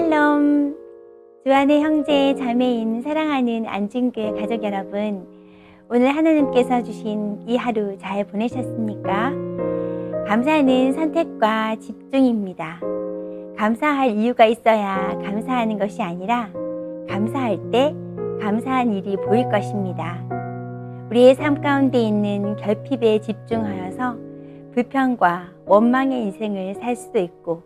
샬롬. 주안의 형제 자매인 사랑하는 안진교회 가족 여러분, 오늘 하나님께서 주신 이 하루 잘 보내셨습니까? 감사는 선택과 집중입니다. 감사할 이유가 있어야 감사하는 것이 아니라 감사할 때 감사한 일이 보일 것입니다. 우리의 삶 가운데 있는 결핍에 집중하여서 불평과 원망의 인생을 살 수도 있고,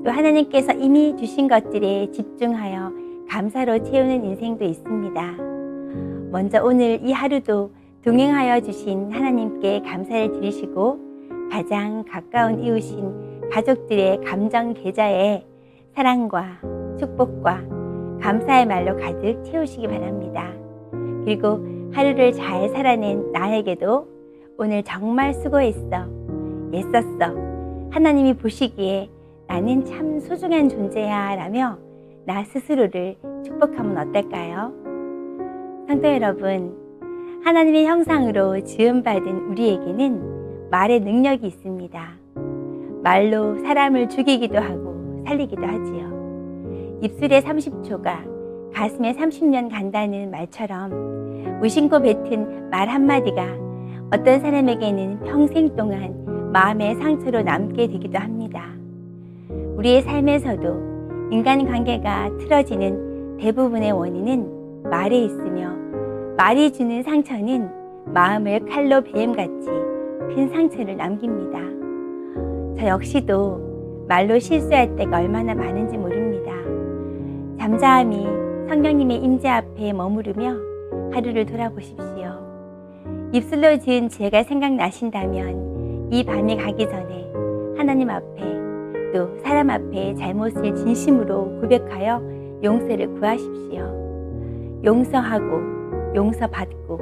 또 하나님께서 이미 주신 것들에 집중하여 감사로 채우는 인생도 있습니다. 먼저 오늘 이 하루도 동행하여 주신 하나님께 감사를 드리시고, 가장 가까운 이웃인 가족들의 감정 계좌에 사랑과 축복과 감사의 말로 가득 채우시기 바랍니다. 그리고 하루를 잘 살아낸 나에게도 오늘 정말 수고했어, 애썼어, 하나님이 보시기에 나는 참 소중한 존재야 라며 나 스스로를 축복하면 어떨까요? 성도 여러분, 하나님의 형상으로 지음받은 우리에게는 말의 능력이 있습니다. 말로 사람을 죽이기도 하고 살리기도 하지요. 입술에 30초가 가슴에 30년 간다는 말처럼 무심코 뱉은 말 한마디가 어떤 사람에게는 평생 동안 마음의 상처로 남게 되기도 합니다. 우리의 삶에서도 인간관계가 틀어지는 대부분의 원인은 말에 있으며, 말이 주는 상처는 마음을 칼로 베임같이 큰 상처를 남깁니다. 저 역시도 말로 실수할 때가 얼마나 많은지 모릅니다. 잠잠히 성령님의 임재 앞에 머무르며 하루를 돌아보십시오. 입술로 지은 죄가 생각나신다면 이 밤이 가기 전에 하나님 앞에 또 사람 앞에 잘못을 진심으로 고백하여 용서를 구하십시오. 용서하고 용서받고,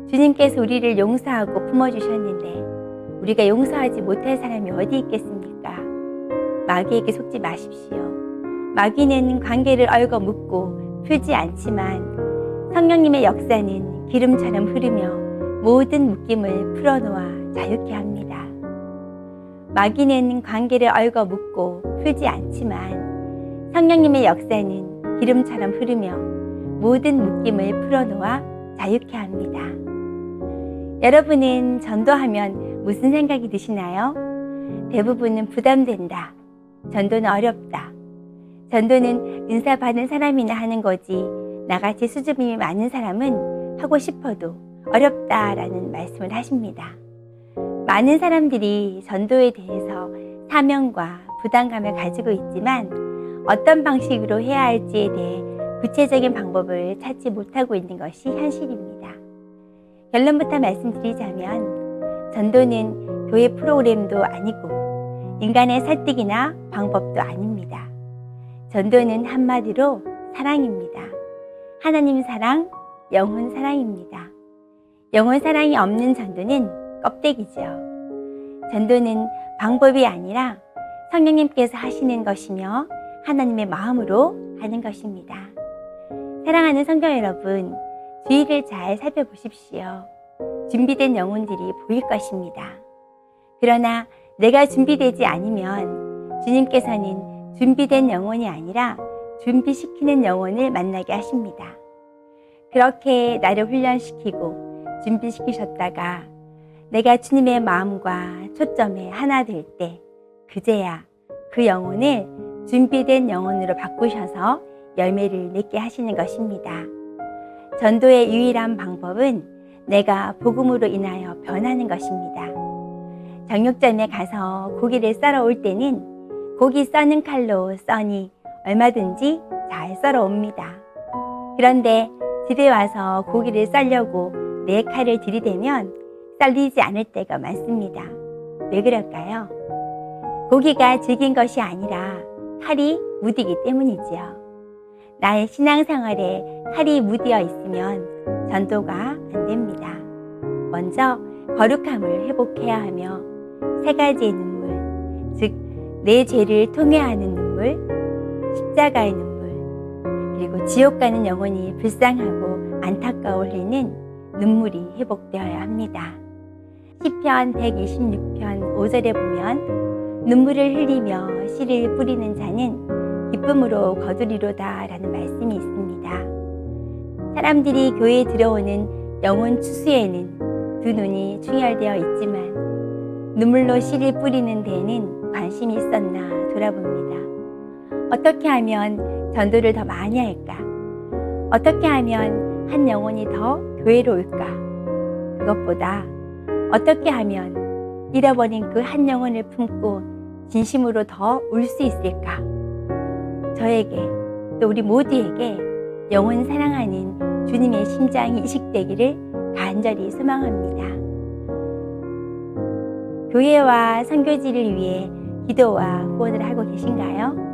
주님께서 우리를 용서하고 품어주셨는데 우리가 용서하지 못할 사람이 어디 있겠습니까? 마귀에게 속지 마십시오. 마귀는 관계를 얽어묶고 풀지 않지만 성령님의 역사는 기름처럼 흐르며 모든 묶임을 풀어놓아 자유케 합니다. 마귀는 관계를 얽어묶고 풀지 않지만 성령님의 역사는 기름처럼 흐르며 모든 묶임을 풀어놓아 자유케 합니다. 여러분은 전도하면 무슨 생각이 드시나요? 대부분은 부담된다, 전도는 어렵다, 전도는 은사 받은 사람이나 하는 거지 나같이 수줍음이 많은 사람은 하고 싶어도 어렵다라는 말씀을 하십니다. 많은 사람들이 전도에 대해서 사명과 부담감을 가지고 있지만 어떤 방식으로 해야 할지에 대해 구체적인 방법을 찾지 못하고 있는 것이 현실입니다. 결론부터 말씀드리자면, 전도는 교회 프로그램도 아니고 인간의 설득이나 방법도 아닙니다. 전도는 한마디로 사랑입니다. 하나님 사랑, 영혼 사랑입니다. 영혼 사랑이 없는 전도는 껍데기죠. 전도는 방법이 아니라 성령님께서 하시는 것이며 하나님의 마음으로 하는 것입니다. 사랑하는 성도 여러분, 주위를 잘 살펴보십시오. 준비된 영혼들이 보일 것입니다. 그러나 내가 준비되지 않으면 주님께서는 준비된 영혼이 아니라 준비시키는 영혼을 만나게 하십니다. 그렇게 나를 훈련시키고 준비시키셨다가 내가 주님의 마음과 초점에 하나 될 때 그제야 그 영혼을 준비된 영혼으로 바꾸셔서 열매를 맺게 하시는 것입니다. 전도의 유일한 방법은 내가 복음으로 인하여 변하는 것입니다. 정육점에 가서 고기를 썰어 올 때는 고기 써는 칼로 써니 얼마든지 잘 썰어 옵니다. 그런데 집에 와서 고기를 썰려고 내 칼을 들이대면 썰리지 않을 때가 많습니다. 왜 그럴까요? 고기가 질긴 것이 아니라 칼이 무디기 때문이지요. 나의 신앙생활에 칼이 무디어 있으면 전도가 안 됩니다. 먼저 거룩함을 회복해야 하며 세 가지의 눈물, 즉 내 죄를 통회하는 눈물, 십자가의 눈물, 그리고 지옥 가는 영혼이 불쌍하고 안타까워 흘리는 눈물이 회복되어야 합니다. 시편 126편 5절에 보면 눈물을 흘리며 씨를 뿌리는 자는 기쁨으로 거두리로다 라는 말씀이 있습니다. 사람들이 교회에 들어오는 영혼 추수에는 두 눈이 충혈되어 있지만 눈물로 씨를 뿌리는 데에는 관심이 있었나 돌아봅니다. 어떻게 하면 전도를 더 많이 할까? 어떻게 하면 한 영혼이 더 교회로 올까? 그것보다 어떻게 하면 잃어버린 그 한 영혼을 품고 진심으로 더 울 수 있을까? 저에게 또 우리 모두에게 영혼 사랑하는 주님의 심장이 이식되기를 간절히 소망합니다. 교회와 선교지를 위해 기도와 후원을 하고 계신가요?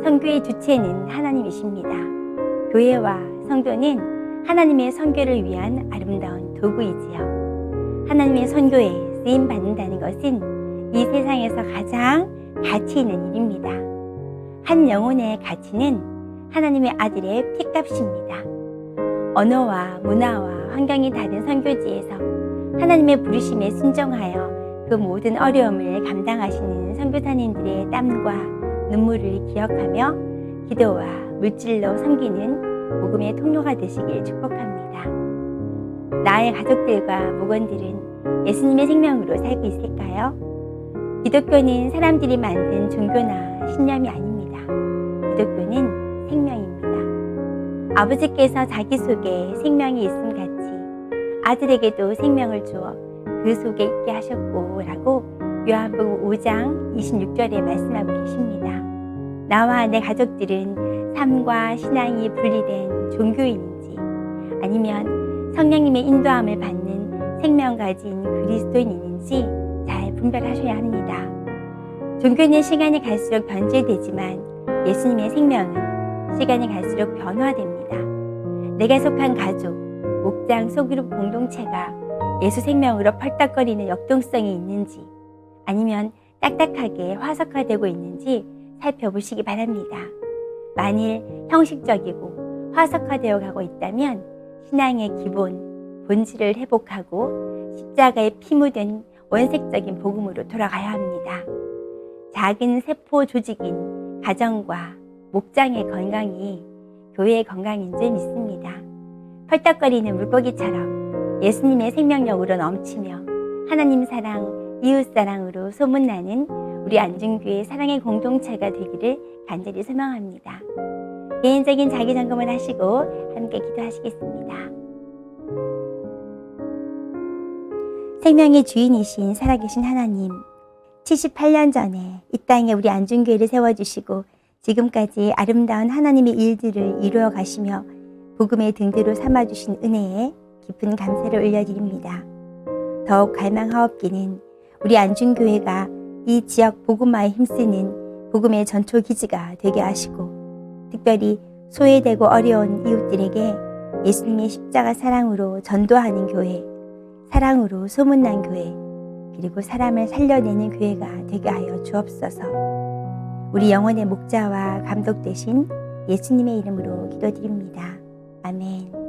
선교의 주체는 하나님이십니다. 교회와 성도는 하나님의 선교를 위한 아름다운 도구이지요. 하나님의 선교에 쓰임 받는다는 것은 이 세상에서 가장 가치 있는 일입니다. 한 영혼의 가치는 하나님의 아들의 피값입니다. 언어와 문화와 환경이 다른 선교지에서 하나님의 부르심에 순종하여 그 모든 어려움을 감당하시는 선교사님들의 땀과 눈물을 기억하며 기도와 물질로 섬기는 복음의 통로가 되시길 축복합니다. 나의 가족들과 목원들은 예수님의 생명으로 살고 있을까요? 기독교는 사람들이 만든 종교나 신념이 아닙니다. 기독교는 생명입니다. 아버지께서 자기 속에 생명이 있음 같이 아들에게도 생명을 주어 그 속에 있게 하셨고 라고 요한복음 5장 26절에 말씀하고 계십니다. 나와 내 가족들은 삶과 신앙이 분리된 종교인인지 아니면 성령님의 인도함을 받는 생명 가진 그리스도인인지 잘 분별하셔야 합니다. 종교는 시간이 갈수록 변질되지만 예수님의 생명은 시간이 갈수록 변화됩니다. 내가 속한 가족, 목장, 소그룹 공동체가 예수 생명으로 펄떡거리는 역동성이 있는지 아니면 딱딱하게 화석화되고 있는지 살펴보시기 바랍니다. 만일 형식적이고 화석화되어 가고 있다면 신앙의 기본, 본질을 회복하고 십자가에 피 묻은 원색적인 복음으로 돌아가야 합니다. 작은 세포 조직인 가정과 목장의 건강이 교회의 건강인 줄 믿습니다. 펄떡거리는 물고기처럼 예수님의 생명력으로 넘치며 하나님 사랑, 이웃 사랑으로 소문나는 우리 안중교회 사랑의 공동체가 되기를 간절히 소망합니다. 개인적인 자기 점검을 하시고 함께 기도하시겠습니다. 생명의 주인이신 살아계신 하나님, 78년 전에 이 땅에 우리 안중교회를 세워주시고 지금까지 아름다운 하나님의 일들을 이루어 가시며 복음의 등대로 삼아주신 은혜에 깊은 감사를 올려드립니다. 더욱 갈망하옵기는 우리 안중교회가 이 지역 복음화에 힘쓰는 복음의 전초기지가 되게 하시고 특별히 소외되고 어려운 이웃들에게 예수님의 십자가 사랑으로 전도하는 교회, 사랑으로 소문난 교회, 그리고 사람을 살려내는 교회가 되게 하여 주옵소서. 우리 영혼의 목자와 감독 되신 예수님의 이름으로 기도드립니다. 아멘.